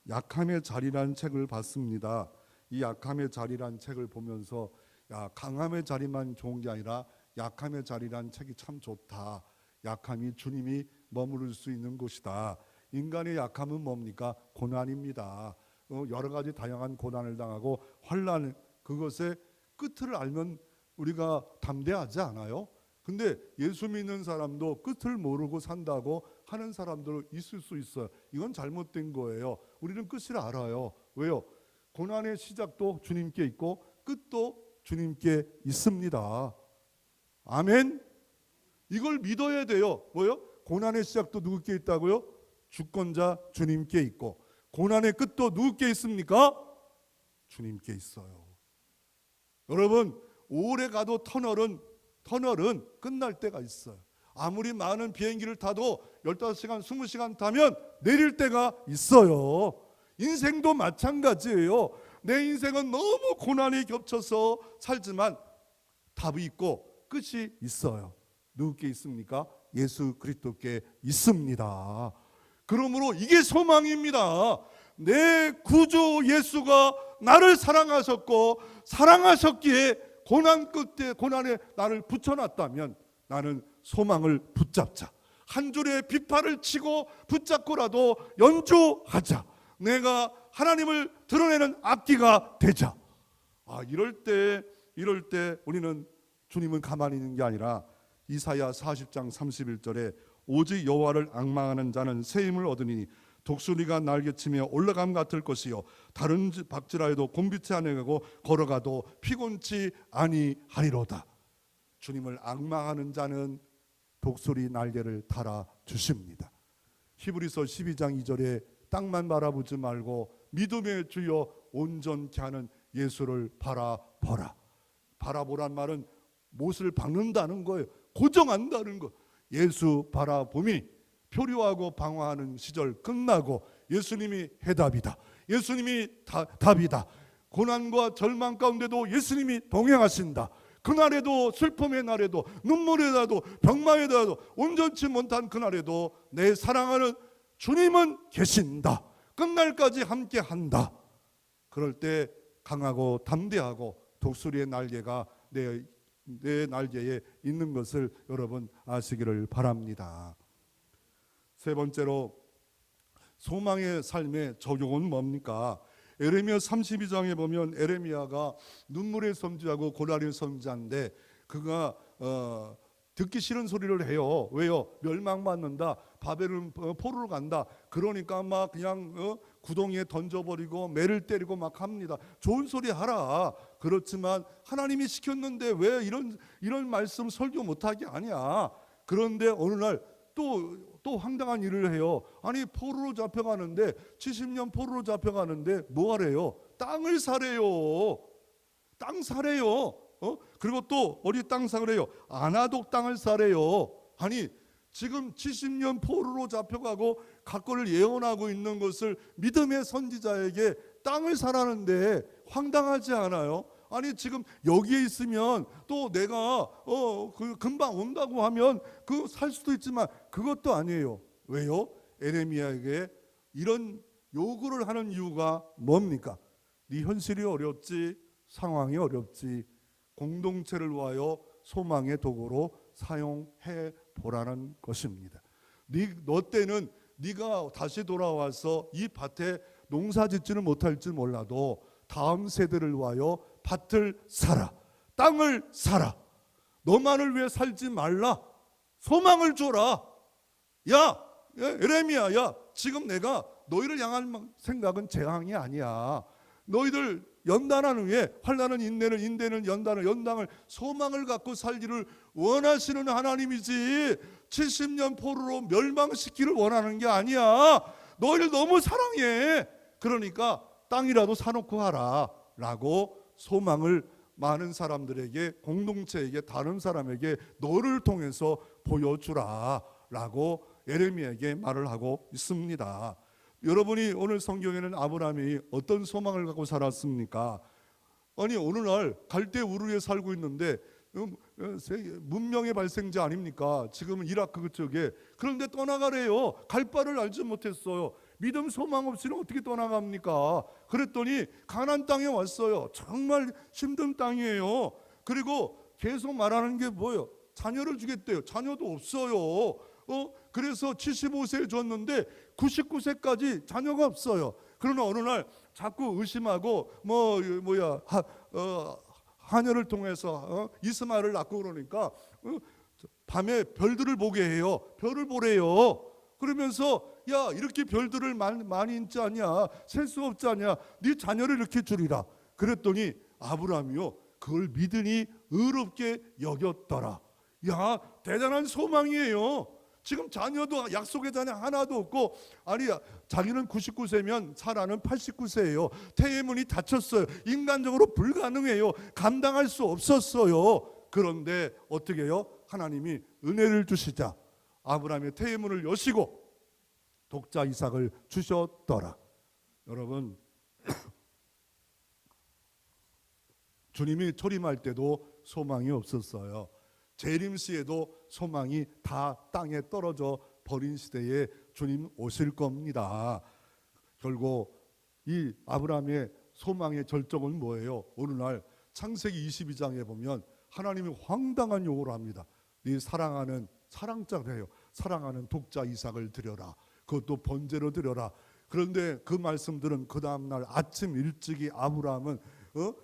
약함의 자리라는 책을 봤습니다. 이 약함의 자리라는 책을 보면서 강함의 자리만 좋은 게 아니라 약함의 자리라는 책이 참 좋다. 약함이 주님이 머무를 수 있는 곳이다. 인간의 약함은 뭡니까? 고난입니다. 여러 가지 다양한 고난을 당하고 환난, 그것의 끝을 알면 우리가 담대하지 않아요? 근데 예수 믿는 사람도 끝을 모르고 산다고 하는 사람들 있을 수 있어요. 이건 잘못된 거예요. 우리는 끝을 알아요. 왜요? 고난의 시작도 주님께 있고 끝도 주님께 있습니다. 아멘. 이걸 믿어야 돼요. 뭐요? 고난의 시작도 누구께 있다고요? 주권자 주님께 있고, 고난의 끝도 누구께 있습니까? 주님께 있어요. 여러분, 오래 가도 터널은 끝날 때가 있어요. 아무리 많은 비행기를 타도 15시간, 20시간 타면 내릴 때가 있어요. 인생도 마찬가지예요. 내 인생은 너무 고난이 겹쳐서 살지만 답이 있고 끝이 있어요. 누구께 있습니까? 예수 그리스도께 있습니다. 그러므로 이게 소망입니다. 내 구주 예수가 나를 사랑하셨고, 사랑하셨기에 고난 끝에 고난에 나를 붙여놨다면 나는 소망을 붙잡자. 한 줄의 비파를 치고 붙잡고라도 연주하자. 내가 하나님을 드러내는 악기가 되자. 이럴 때 우리는, 주님은 가만히 있는 게 아니라 이사야 40장 31절에 오직 여호와를 앙망하는 자는 새 힘을 얻으니 독수리가 날개치며 올라감 같을 것이요 다른 박지라 해도 곤비치 아니하고 걸어가도 피곤치 아니하리로다. 주님을 앙망하는 자는 독수리 날개를 달아 주십니다. 히브리서 12장 2절에 땅만 바라보지 말고 믿음의 주여 온전케 하는 예수를 바라보라. 바라보란 말은 못을 박는다는 거예요. 고정한다는 거. 예수 바라봄이 표류하고 방황하는 시절 끝나고 예수님이 해답이다. 예수님이 답이다. 고난과 절망 가운데도 예수님이 동행하신다. 그날에도, 슬픔의 날에도, 눈물의 날에도, 병마의 날에도, 온전치 못한 그날에도 내 사랑하는 주님은 계신다. 끝날까지 함께한다. 그럴 때 강하고 담대하고 독수리의 날개가 내 날개에 있는 것을 여러분 아시기를 바랍니다. 세 번째로, 소망의 삶의 적용은 뭡니까? 에레미야 32장에 보면 에레미야가 눈물의 선지자고 고난의 선지자인데 그가 듣기 싫은 소리를 해요. 왜요? 멸망받는다, 바벨론 포로로 간다. 그러니까 막 그냥 구덩이에 던져버리고 매를 때리고 막 합니다. 좋은 소리 하라. 그렇지만 하나님이 시켰는데 왜 이런 말씀 설교 못하게 하냐. 그런데 어느 날 또 황당한 일을 해요. 아니, 포로로 잡혀가는데, 70년 포로로 잡혀가는데 뭐 하래요? 땅을 사래요. 땅 사래요. 그리고 또 어디 땅 사래요? 아나독 땅을 사래요. 아니, 지금 70년 포로로 잡혀가고 각거를 예언하고 있는 것을 믿음의 선지자에게 땅을 사라는데 황당하지 않아요? 아니, 지금 여기에 있으면 또 내가 금방 온다고 하면 그 살 수도 있지만 그것도 아니에요. 왜요? 에레미야에게 이런 요구를 하는 이유가 뭡니까? 네 현실이 어렵지, 상황이 어렵지, 공동체를 위하여 소망의 도구로 사용해 보라는 것입니다. 너 때는 네가 다시 돌아와서 이 밭에 농사 짓지는 못할지 몰라도 다음 세대를 위하여 밭을 사라, 땅을 사라. 너만을 위해 살지 말라. 소망을 줘라. 야, 에레미야, 야, 지금 내가 너희를 향한 생각은 재앙이 아니야. 너희들 연단한 후에 환난은 인내를, 인내는 연단을, 연단을 소망을 갖고 살기를 원하시는 하나님이지 70년 포로로 멸망시키기를 원하는 게 아니야. 너희를 너무 사랑해. 그러니까 땅이라도 사놓고 하라 라고 소망을 많은 사람들에게, 공동체에게, 다른 사람에게 너를 통해서 보여주라 라고 예레미야에게 말을 하고 있습니다. 여러분이 오늘 성경에는 아브라함이 어떤 소망을 갖고 살았습니까? 아니 어느 날 갈대 우르에 살고 있는데 문명의 발생자 아닙니까? 지금은 이라크 그쪽에. 그런데 떠나가래요. 갈 바를 알지 못했어요. 믿음 소망 없이는 어떻게 떠나갑니까? 그랬더니 가나안 땅에 왔어요. 정말 힘든 땅이에요. 그리고 계속 말하는 게 뭐예요? 자녀를 주겠대요. 자녀도 없어요. 그래서 75세에 줬는데 99세까지 자녀가 없어요. 그러나 어느 날 자꾸 의심하고 하녀를 통해서 이스마엘을 낳고 그러니까 밤에 별들을 보게 해요. 별을 보래요. 그러면서 야 이렇게 별들을 많이 있지 않냐, 셀 수 없지 않냐, 네 자녀를 이렇게 주리라. 그랬더니 아브라함이요 그걸 믿으니 의롭게 여겼더라. 야 대단한 소망이에요. 지금 자녀도 약속의 자녀 하나도 없고, 아니 자기는 99세면 사라는 89세예요. 태의문이 닫혔어요. 인간적으로 불가능해요. 감당할 수 없었어요. 그런데 어떻게 해요? 하나님이 은혜를 주시자 아브라함의 태의문을 여시고 독자 이삭을 주셨더라. 여러분 주님이 초림할 때도 소망이 없었어요. 재림 시에도 소망이 다 땅에 떨어져 버린 시대에 주님 오실 겁니다. 결국 이 아브라함의 소망의 절정은 뭐예요? 어느 날 창세기 22장에 보면 하나님이 황당한 요구를 합니다. 네 사랑하는, 사랑자래요. 사랑하는 독자 이삭을 드려라. 그것도 번제로 드려라. 그런데 그 말씀들은 그 다음날 아침 일찍이 아브라함은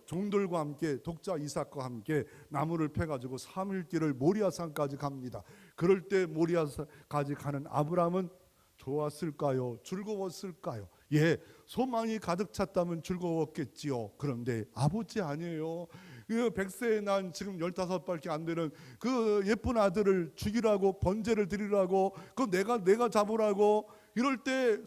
종들과 함께 독자 이삭과 함께 나무를 패가지고 3일길을 모리아산까지 갑니다. 그럴 때 모리아산까지 가는 아브라함은 좋았을까요? 즐거웠을까요? 예, 소망이 가득 찼다면 즐거웠겠지요. 그런데 아버지 아니에요. 100세에 난 지금 15밖에 안 되는 그 예쁜 아들을 죽이라고, 번제를 드리라고, 그 내가 잡으라고 이럴 때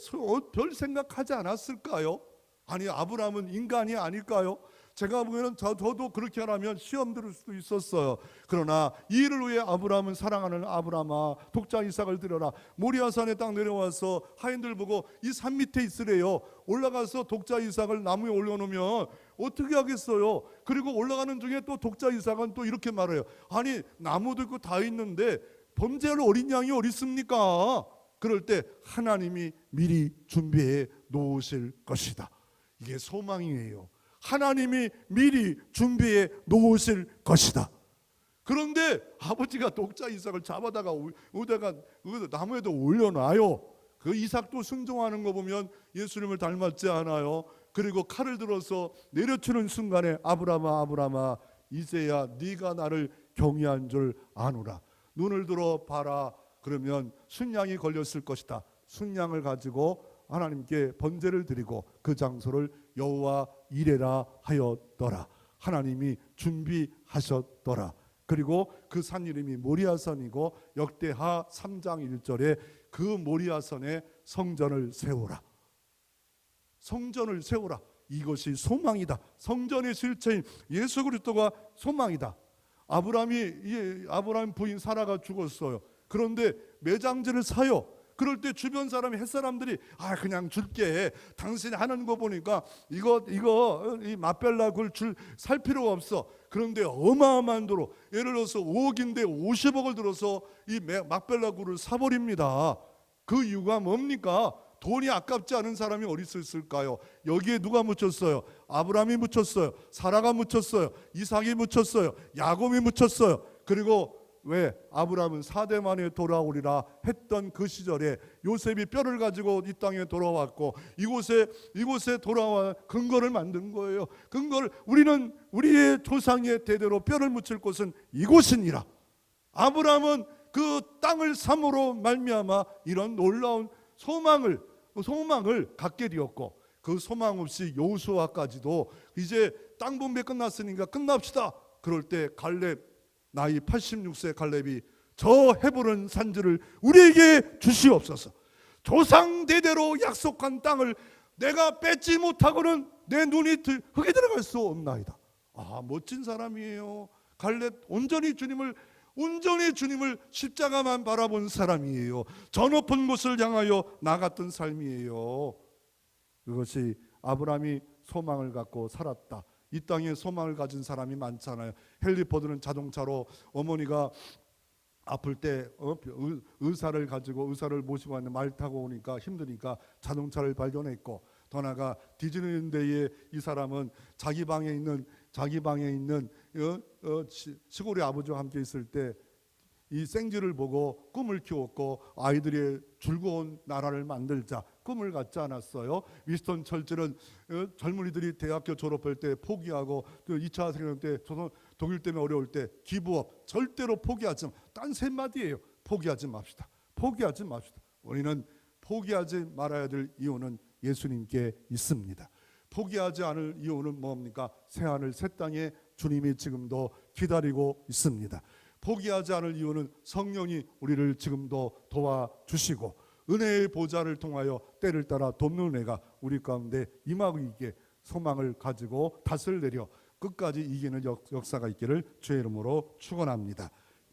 별 생각하지 않았을까요? 아니 아브라함은 인간이 아닐까요? 제가 보기에는 저도 그렇게 하라면 시험 들을 수도 있었어요. 그러나 이 일을 위해 아브라함은 사랑하는 아브라함아 독자 이삭을 드려라. 모리아산에 딱 내려와서 하인들 보고 이 산 밑에 있으래요. 올라가서 독자 이삭을 나무에 올려놓으면 어떻게 하겠어요? 그리고 올라가는 중에 또 독자 이삭은 또 이렇게 말해요. 아니 나무도 있고 다 있는데 번제할 어린 양이 어디 있습니까? 그럴 때 하나님이 미리 준비해 놓으실 것이다. 이게 소망이에요. 하나님이 미리 준비해 놓으실 것이다. 그런데 아버지가 독자 이삭을 잡아다가 나무에도 올려놔요. 그 이삭도 순종하는 거 보면 예수님을 닮았지 않아요? 그리고 칼을 들어서 내려치는 순간에 아브라함아 아브라함아 이제야 네가 나를 경외한 줄 아노라. 눈을 들어 봐라. 그러면 순양이 걸렸을 것이다. 순양을 가지고 하나님께 번제를 드리고 그 장소를 여호와 이레라 하였더라. 하나님이 준비하셨더라. 그리고 그 산 이름이 모리아산이고 역대하 3장 1절에 그 모리아산에 성전을 세우라. 성전을 세우라. 이것이 소망이다. 성전의 실체인 예수 그리스도가 소망이다. 아브라함 부인 사라가 죽었어요. 그런데 매장지를 사요. 그럴 때 주변 사람이 햇사람들이 그냥 줄게. 당신이 하는 거 보니까 이거 이 맛벨라 굴 살 필요가 없어. 그런데 어마어마한 도로 예를 들어서 5억인데 50억을 들어서 이 맛벨라 굴을 사버립니다. 그 이유가 뭡니까? 돈이 아깝지 않은 사람이 어디 있을까요? 여기에 누가 묻혔어요? 아브라함이 묻혔어요. 사라가 묻혔어요. 이삭이 묻혔어요. 야곱이 묻혔어요. 그리고 왜 아브라함은 4대 만에 돌아오리라 했던 그 시절에 요셉이 뼈를 가지고 이 땅에 돌아왔고 이곳에 돌아와 근거를 만든 거예요. 근거를 우리는 우리의 조상의 대대로 뼈를 묻힐 곳은 이곳이니라. 아브라함은 그 땅을 삼으로 말미암아 이런 놀라운 소망을 갖게 되었고 그 소망 없이 여호수아까지도 이제 땅 분배 끝났으니까 끝납시다. 그럴 때 갈렙, 나이 86세 갈렙이 저 헤브론 산지를 우리에게 주시옵소서. 조상 대대로 약속한 땅을 내가 뺏지 못하고는 내 눈이 흙에 들어갈 수 없나이다. 아, 멋진 사람이에요. 갈렙 온전히 주님을 십자가만 바라본 사람이에요. 저 높은 곳을 향하여 나갔던 삶이에요. 그것이 아브라함이 소망을 갖고 살았다. 이 땅에 소망을 가진 사람이 많잖아요. 헨리 포드는 자동차로 어머니가 아플 때 의사를 모시고 왔는데 말 타고 오니까 힘드니까 자동차를 발견했고, 더 나아가 디즈니랜드에 이 사람은 자기 방에 있는 시골의 아버지와 함께 있을 때 이 생쥐를 보고 꿈을 키웠고, 아이들의 즐거운 나라를 만들자 꿈을 갖지 않았어요. 위스턴 철칠은 젊은이들이 대학교 졸업할 때 포기하고, 또 2차 세계대전 때 독일 때문에 어려울 때 기부업, 절대로 포기하지 마. 단 세 마디예요. 포기하지 맙시다. 포기하지 맙시다. 우리는 포기하지 말아야 될 이유는 예수님께 있습니다. 포기하지 않을 이유는 뭡니까? 새하늘 새 땅에 주님이 지금도 기다리고 있습니다. 포기하지 않을 이유는 성령이 우리를 지금도 도와주시고, 은혜의 보좌를 통하여 때를 따라 돕는 은혜가 우리 가운데 임하고 있게, 소망을 가지고 닷을 내려 끝까지 이기는 역사가 있기를 주의 이름으로 축원합니다.